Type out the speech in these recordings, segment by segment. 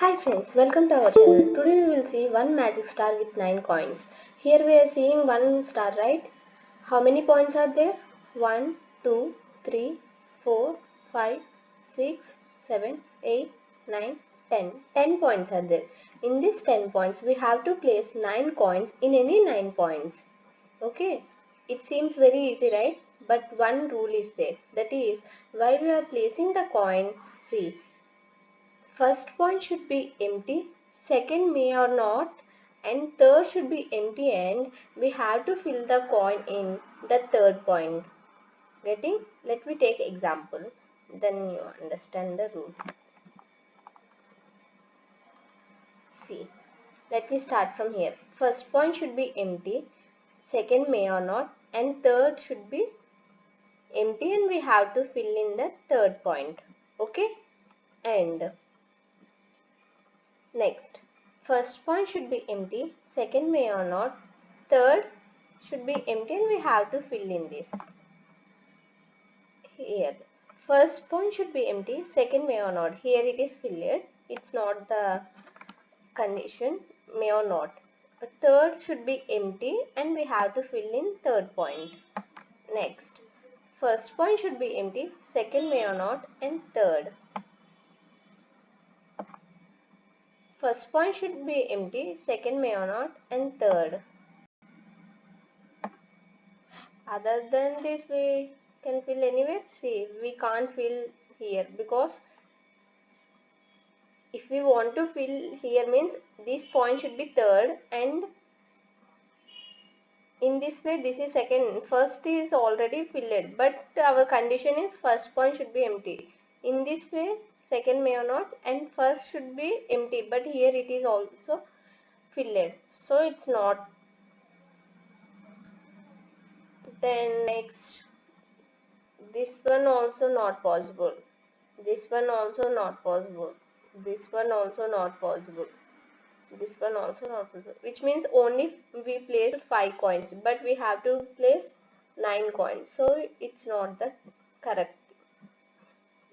Hi friends, welcome to our channel. Today we will see one magic star with 9 coins. Here we are seeing one star, right? How many points are there? 1, 2, 3, 4, 5, 6, 7, 8, 9, 10. 10 points are there. In these 10 points we have to place 9 coins in any 9 points. Okay? It seems very easy, right? But one rule is there. That is, while we are placing the coin, see, first point should be empty, second may or not, and third should be empty, and we have to fill the coin in the third point. Getting? Let me take example, then you understand the rule. See, let me start from here. First point should be empty, second may or not, and third should be empty, and we have to fill in the third point. Okay? And next, first point should be empty, second may or not, third should be empty, and we have to fill in this. Here, first point should be empty, second may or not. Here it is filled. It's not the condition, may or not. Third should be empty, and we have to fill in third point. Next, first point should be empty, second may or not, and third. First point should be empty, second may or not, and third. Other than this we can fill anywhere. See, we can't fill here because if we want to fill here means this point should be third, and in this way this is second. First is already filled, but our condition is first point should be empty. In this way second may or not, and first should be empty, but here it is also filled, so it's not. Then next, this one also not possible, this one also not possible, this one also not possible, this one also not possible, which means only we placed 5 coins, but we have to place 9 coins, so it's not the correct.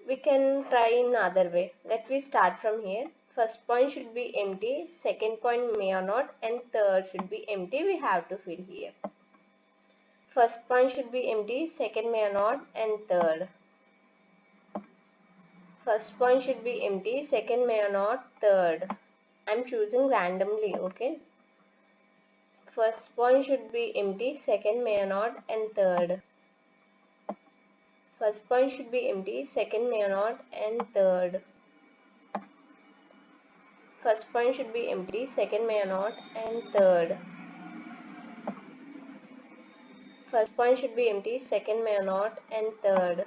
We can try in other way. Let me start from here. First point should be empty, second point may or not, and third should be empty. We have to fill here. First point should be empty, second may or not, and third. First point should be empty, second may or not, third. I'm choosing randomly, okay? First point should be empty, second may or not, and third. First point should be empty, second may or not, and third. First point should be empty, second may or not, and third. First point should be empty, second may or not, and third.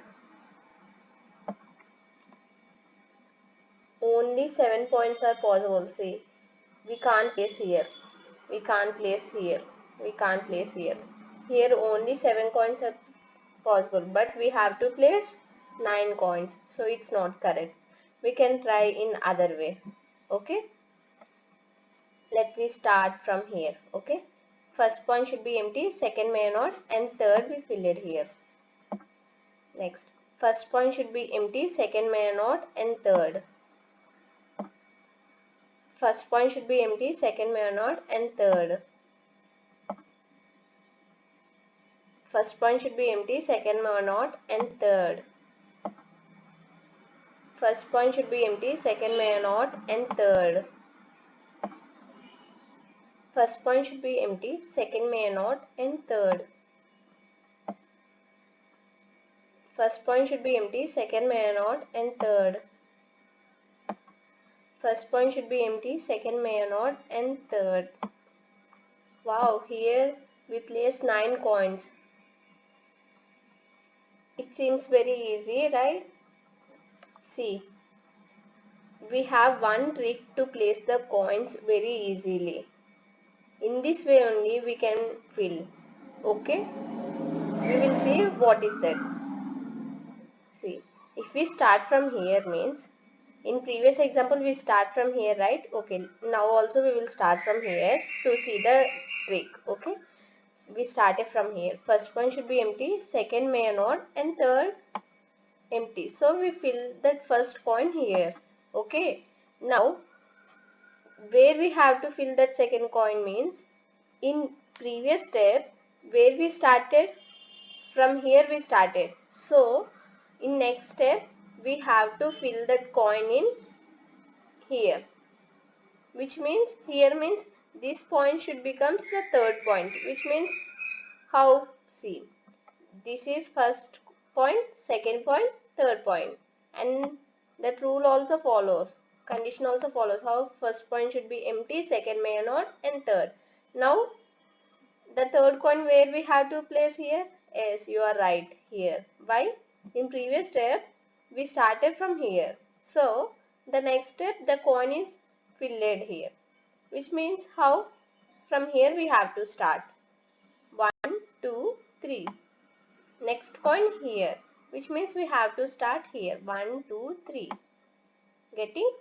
Only 7 points are possible. See, we can't place here. We can't place here. We can't place here. Here only 7 coins are possible, but we have to place 9 coins, so it's not correct. We can try in other way. Okay, let me start from here. Okay, first point should be empty, second may not, and third we fill it here. Next, first point should be empty, second may not, and third. First point should be empty, second may not, and third. First point should be empty, second may not, and third. First point should be empty, second may not, and third. First point should be empty, second may not, and third. First point should be empty, second may not, and third. First point should be empty, second may not, and third. Wow, here we place 9 coins. It seems very easy, right? See, we have one trick to place the coins very easily. In this way only we can fill. Okay, we will see what is that. See, if we start from here means, in previous example we start from here, right? Okay, now also we will start from here to see the trick. Okay, we started from here. First point should be empty, second may not, and third empty. So we fill that first point here. Okay, now where we have to fill that second coin means in previous step where we started, from here we started. So in next step we have to fill that coin in here, which means here means this point should becomes the third point, which means how, see, this is first point, second point, third point, and that rule also follows, condition also follows, how first point should be empty, second may not, and third. Now the third coin where we have to place here? Yes, you are right, here. Why? In previous step we started from here. So the next step the coin is filled here. Which means how? From here we have to start. 1, 2, 3. Next coin here. Which means we have to start here. 1, 2, 3. Getting?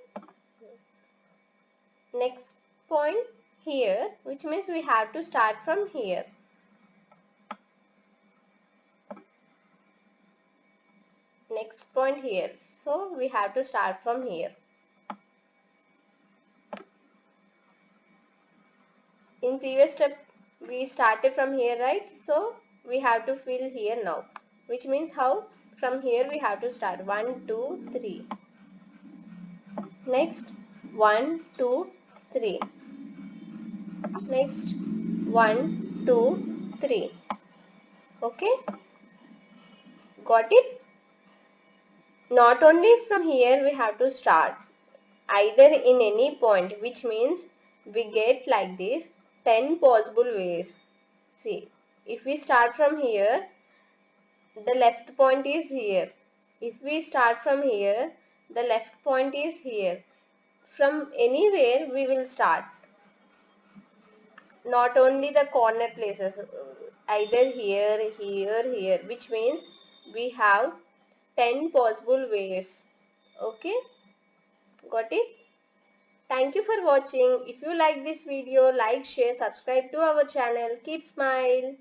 Next point here. Which means we have to start from here. Next point here. So we have to start from here. In previous step we started from here, right? So we have to fill here now. Which means how? From here we have to start. 1, 2, 3. Next 1, 2, 3. Next 1, 2, 3. Okay? Got it? Not only from here we have to start, either in any point, which means we get like this 10 possible ways. See, if we start from here, the left point is here. If we start from here, the left point is here. From anywhere we will start. Not only the corner places, either here, here, which means we have 10 possible ways. Okay, got it? Thank you for watching. If you like this video, like, share, subscribe to our channel. Keep smile.